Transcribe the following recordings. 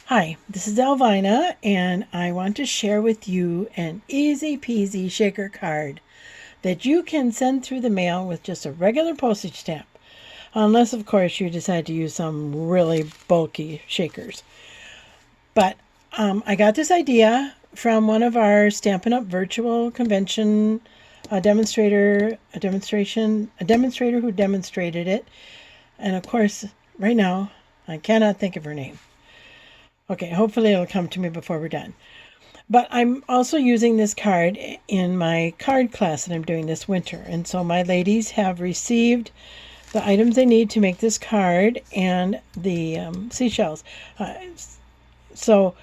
Hi, this is Elvina, and I want to share with you an easy peasy shaker card that you can send through the mail with just a regular postage stamp. Unless, of course, you decide to use some really bulky shakers. But I got this idea from one of our Stampin' Up! Virtual convention a demonstrator who demonstrated it. And of course, right now, I cannot think of her name. Okay, hopefully it'll come to me before we're done. But I'm also using this card in my card class that I'm doing this winter. And so my ladies have received the items they need to make this card and the seashells. So,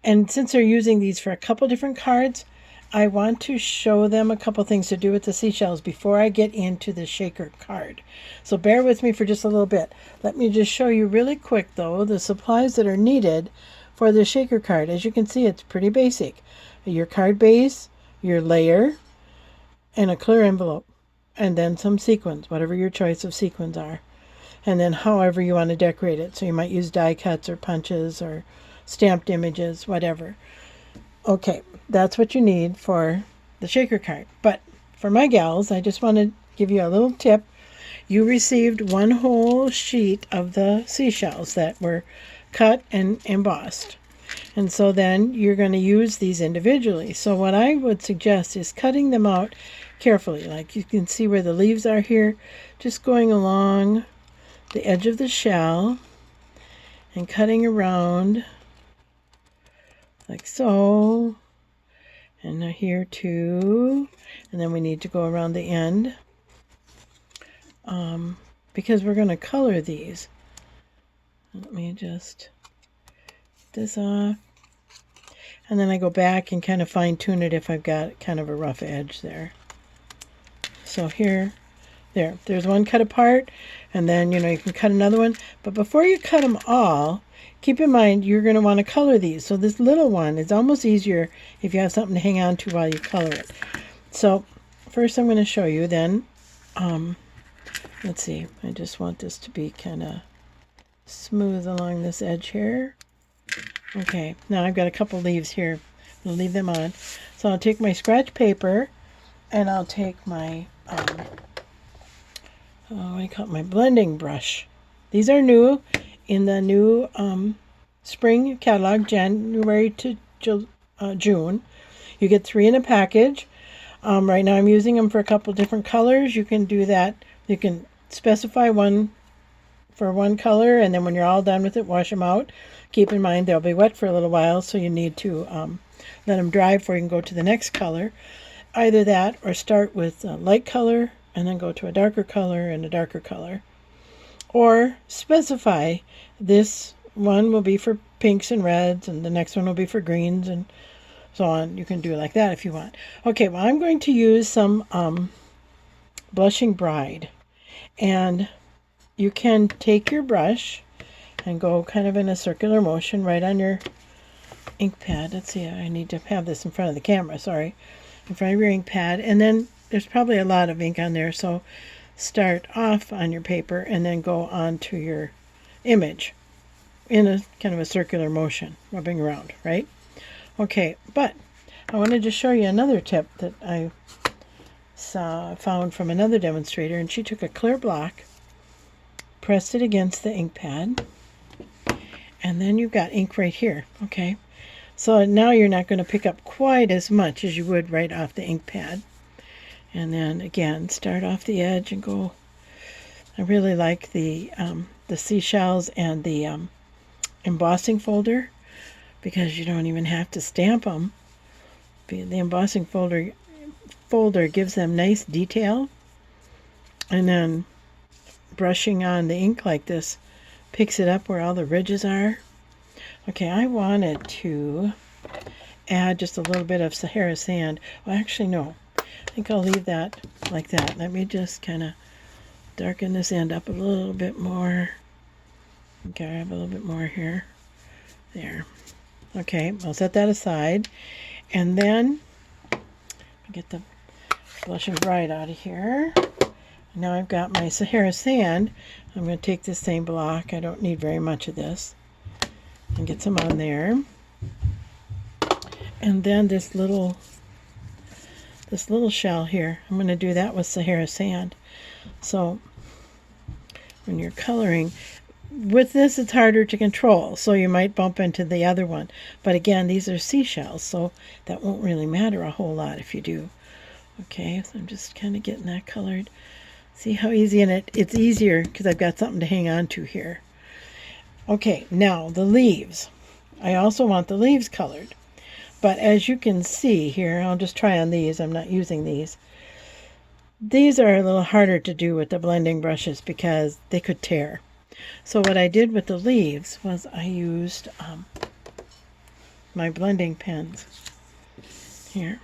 and since they're using these for a couple different cards, I want to show them a couple things to do with the seashells before I get into the shaker card. So bear with me for just a little bit. Let me just show you really quick, though, the supplies that are needed for the shaker card. As you can see, it's pretty basic. Your card base, your layer, and a clear envelope. And then some sequins, whatever your choice of sequins are. And then however you want to decorate it. So you might use die cuts or punches or stamped images, whatever. Okay, that's what you need for the shaker card. But for my gals, I just want to give you a little tip. You received one whole sheet of the seashells that were cut and embossed. And so then you're going to use these individually. So what I would suggest is cutting them out carefully. Like you can see where the leaves are here, just going along the edge of the shell and cutting around like so. And here too. And then we need to go around the end because we're going to color these. Let me just get this off. And then I go back and kind of fine tune it if I've got kind of a rough edge there. So there's one cut apart, and then you can cut another one. But before you cut them all, keep in mind you're going to want to color these. So this little one is almost easier if you have something to hang on to while you color it. So first I'm going to show you then, let's see, I just want this to be kind of smooth along this edge here. Okay, now I've got a couple leaves here. I'll leave them on. So I'll take my scratch paper and I'll take my, my blending brush. These are new in the new spring catalog, January to June. You get 3 in a package. Right now I'm using them for a couple different colors. You can do that. You can specify one for one color, and then when you're all done with it, wash them out. Keep in mind they'll be wet for a little while, so you need to let them dry before you can go to the next color. Either that or start with a light color and then go to a darker color and a darker color. Or specify this one will be for pinks and reds and the next one will be for greens and so on. You can do it like that if you want. Okay, well I'm going to use some Blushing Bride. And you can take your brush and go kind of in a circular motion right on your ink pad. Let's see, I need to have this in front of the camera, sorry. In front of your ink pad. And then there's probably a lot of ink on there, so start off on your paper and then go on to your image in a kind of a circular motion, rubbing around, right? Okay, but I wanted to show you another tip that I found from another demonstrator, and she took a clear block, pressed it against the ink pad, and then you've got ink right here, okay? So now you're not going to pick up quite as much as you would right off the ink pad. And then again, start off the edge and go. I really like the seashells and the embossing folder because you don't even have to stamp them. The embossing folder gives them nice detail, and then brushing on the ink like this picks it up where all the ridges are. Okay, I wanted to add just a little bit of Sahara sand. Well, actually, no. I think I'll leave that like that. Let me just kind of darken this end up a little bit more. Grab a little bit more here. There. Okay, I'll set that aside. And then get the Blushing Bride out of here. Now I've got my Sahara sand. I'm going to take this same block. I don't need very much of this. and get some on there. And then this little shell here, I'm going to do that with Sahara sand. So when you're coloring with this, it's harder to control, so you might bump into the other one. But again, these are seashells, so that won't really matter a whole lot if you do. Okay, so I'm just kind of getting that colored. See how easy, and it's easier because I've got something to hang on to here. Okay, now the leaves. I also want the leaves colored. But as you can see here, I'll just try on these. I'm not using these. These are a little harder to do with the blending brushes because they could tear. So what I did with the leaves was I used my blending pens. Here.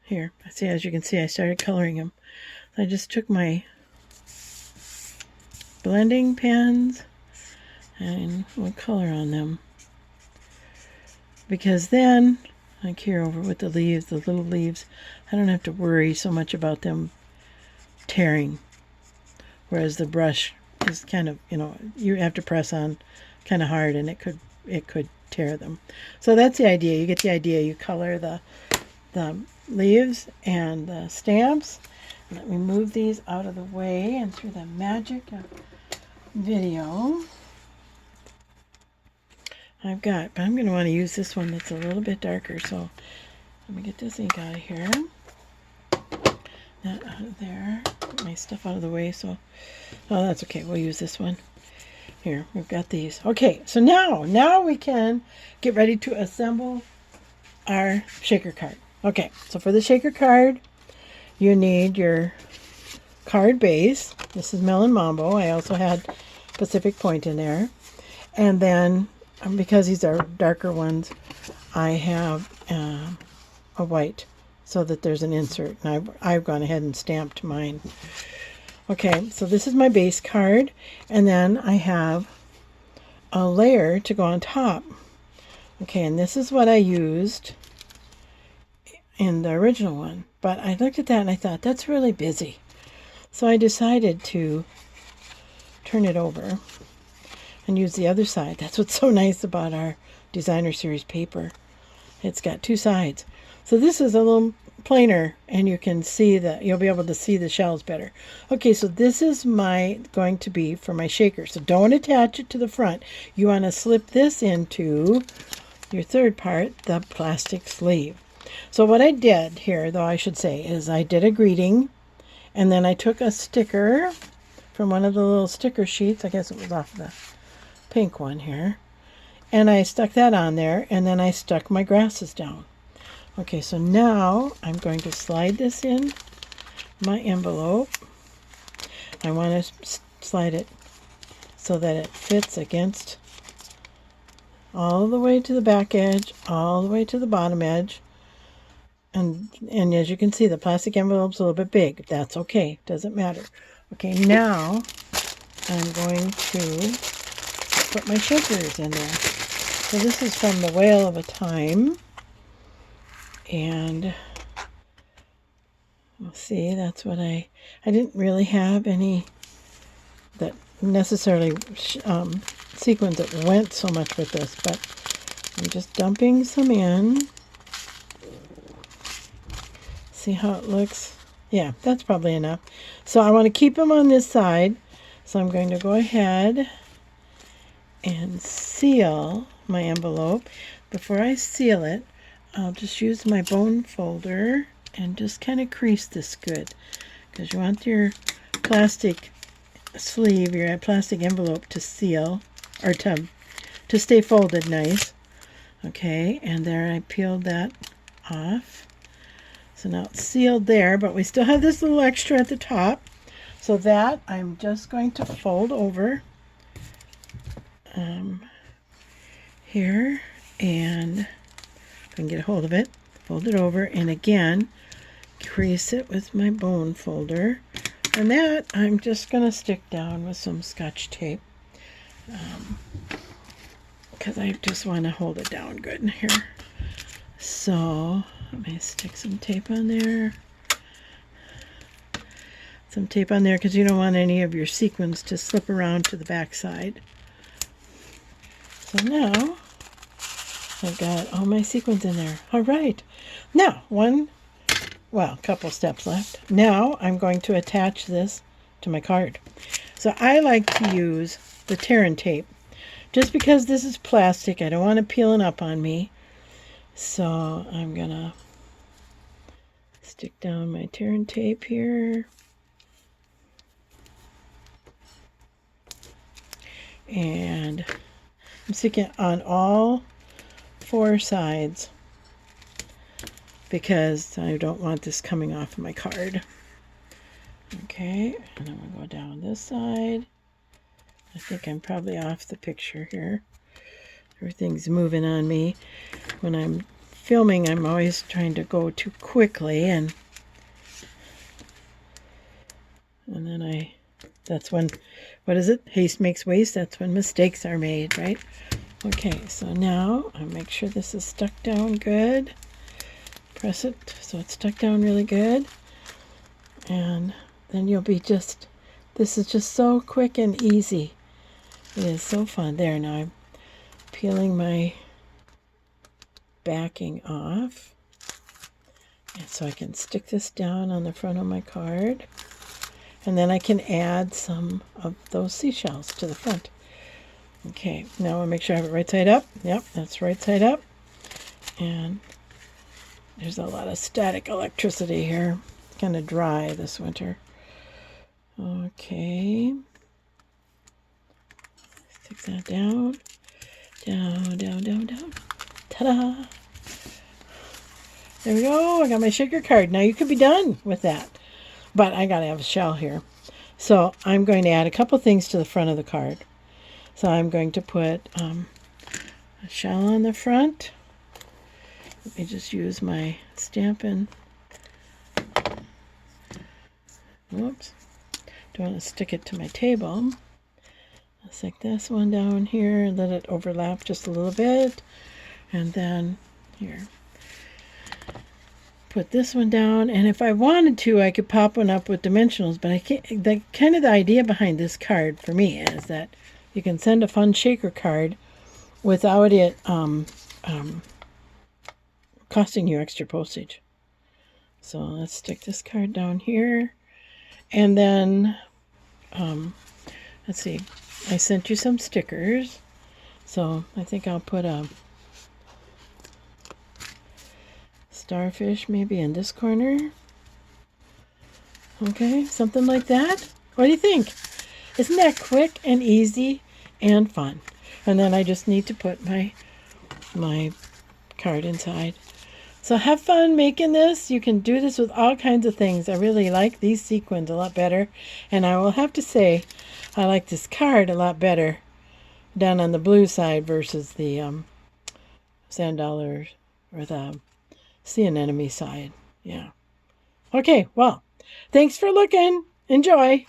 See, as you can see, I started coloring them. I just took my blending pens and put color on them. Because then, like here over with the leaves, the little leaves, I don't have to worry so much about them tearing. Whereas the brush is kind of, you have to press on kind of hard and it could tear them. So that's the idea. You get the idea. You color the leaves and the stamps. Let me move these out of the way, and through the magic of video, but I'm going to want to use this one that's a little bit darker, so let me get this ink out of here. That out of there. Get my stuff out of the way, oh, that's okay. We'll use this one. Here, we've got these. Okay, so now we can get ready to assemble our shaker card. Okay, so for the shaker card, you need your card base. This is Melon Mambo. I also had Pacific Point in there. And then, because these are darker ones, I have a white so that there's an insert. And I've gone ahead and stamped mine. Okay, so this is my base card. And then I have a layer to go on top. Okay, and this is what I used in the original one. But I looked at that and I thought, that's really busy. So I decided to turn it over and use the other side. That's what's so nice about our designer series paper. It's got two sides. So this is a little plainer, and you can see that you'll be able to see the shells better. Okay, so this is going to be for my shaker. So don't attach it to the front. You want to slip this into your third part, the plastic sleeve. So what I did here, though, I should say, is I did a greeting, and then I took a sticker from one of the little sticker sheets. I guess it was off the pink one here. And I stuck that on there, and then I stuck my grasses down. Okay, so now I'm going to slide this in my envelope. I want to slide it so that it fits against all the way to the back edge, all the way to the bottom edge. And as you can see, the plastic envelope's a little bit big. That's okay. Doesn't matter. Okay, now I'm going to put my shakers in there. So this is from The Whale of a Time. And we'll see, that's what I didn't really have any that necessarily sequins that went so much with this, but I'm just dumping some in. See how it looks? Yeah, that's probably enough. So I want to keep them on this side, so I'm going to go ahead and seal my envelope. Before I seal it, I'll just use my bone folder and just kind of crease this good, because you want your plastic sleeve, your plastic envelope to seal, or to stay folded nice. Okay, and there I peeled that off. So now it's sealed there, but we still have this little extra at the top. So that I'm just going to fold over here, and if I can get a hold of it, fold it over, and again crease it with my bone folder, and that I'm just going to stick down with some Scotch tape, because I just want to hold it down good in here. So let me stick some tape on there. Some tape on there because you don't want any of your sequins to slip around to the back side. So now I've got all my sequins in there. All right. Now, a couple steps left. Now I'm going to attach this to my card. So I like to use the tear and tape. Just because this is plastic, I don't want it peeling up on me. So I'm going to stick down my tear and tape here. And I'm sticking it on all 4 sides because I don't want this coming off of my card. Okay, and I'm going to go down this side. I think I'm probably off the picture here. Everything's moving on me. When I'm filming, I'm always trying to go too quickly, and then that's when, what is it? Haste makes waste. That's when mistakes are made, right? Okay, so now I'll make sure this is stuck down good. Press it so it's stuck down really good. And then you'll be this is just so quick and easy. It is so fun. There, now I'm peeling my backing off. And so I can stick this down on the front of my card. And then I can add some of those seashells to the front. Okay, now I'll make sure I have it right side up. Yep, that's right side up. And there's a lot of static electricity here. It's kind of dry this winter. Okay. Stick that down. Down, down, down, down. Ta-da! There we go. I got my shaker card. Now you could be done with that. But I got to have a shell here. So I'm going to add a couple things to the front of the card. So I'm going to put a shell on the front. Let me just use my Stampin'. Whoops. Don't want to stick it to my table. I'll stick this one down here and let it overlap just a little bit. And then here. Put this one down, and if I wanted to, I could pop one up with dimensionals, but I can't. The idea behind this card for me is that you can send a fun shaker card without it costing you extra postage. So let's stick this card down here, and then let's see. I sent you some stickers, so I think I'll put a starfish maybe in this corner. Okay, something like that. What do you think? Isn't that quick and easy and fun? And then I just need to put my card inside. So have fun making this. You can do this with all kinds of things. I really like these sequins a lot better. And I will have to say, I like this card a lot better down on the blue side versus the sand dollars or the sea anemone side. Yeah. Okay, well, thanks for looking. Enjoy.